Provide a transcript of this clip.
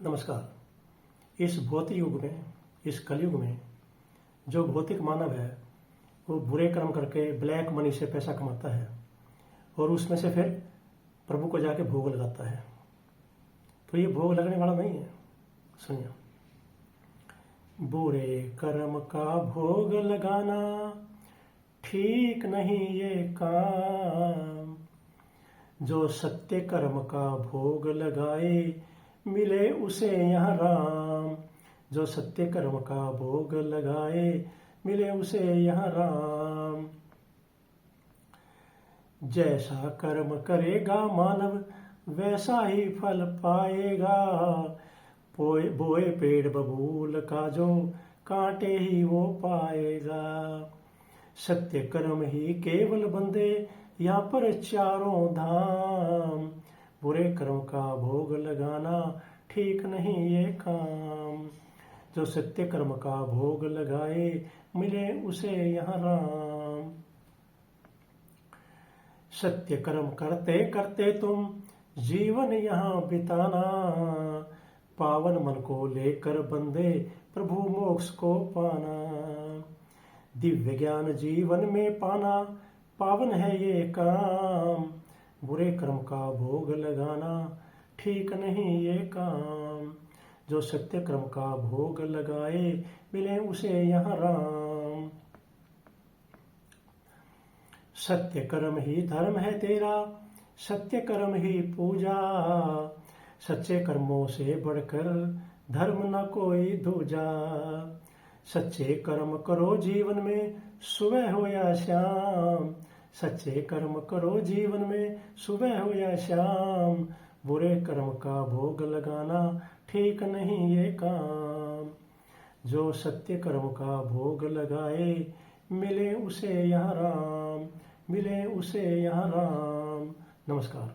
नमस्कार। इस भौतिक युग में, इस कलयुग में जो भौतिक मानव है वो बुरे कर्म करके ब्लैक मनी से पैसा कमाता है और उसमें से फिर प्रभु को जाके भोग लगाता है। तो ये भोग लगने वाला नहीं है। सुनिए, बुरे कर्म का भोग लगाना ठीक नहीं ये काम। जो सत्य कर्म का भोग लगाए मिले उसे यहाँ राम। जो सत्य कर्म का भोग लगाए मिले उसे यहाँ राम। जैसा कर्म करेगा मानव वैसा ही फल पाएगा। बोए पेड़ बबूल का जो कांटे ही वो पाएगा। सत्य कर्म ही केवल बंदे यहाँ पर चारों धाम। बुरे कर्म का भोग लगाना ठीक नहीं ये काम। जो सत्य कर्म का भोग लगाए मिले उसे यहाँ राम। सत्य कर्म करते करते तुम जीवन यहाँ बिताना। पावन मन को लेकर बंदे प्रभु मोक्ष को पाना। दिव्य ज्ञान जीवन में पाना पावन है ये काम। बुरे कर्म का भोग लगाना ठीक नहीं ये काम। जो सत्य कर्म का भोग लगाए मिले उसे यहाँ राम। सत्य कर्म ही धर्म है तेरा, सत्य कर्म ही पूजा। सच्चे कर्मों से बढ़कर धर्म न कोई दूजा। सच्चे कर्म करो जीवन में सुबह हो या शाम। सच्चे कर्म करो जीवन में सुबह हो या शाम। बुरे कर्म का भोग लगाना ठीक नहीं ये काम। जो सत्य कर्म का भोग लगाए मिले उसे यहाँ राम। मिले उसे यहाँ राम। नमस्कार।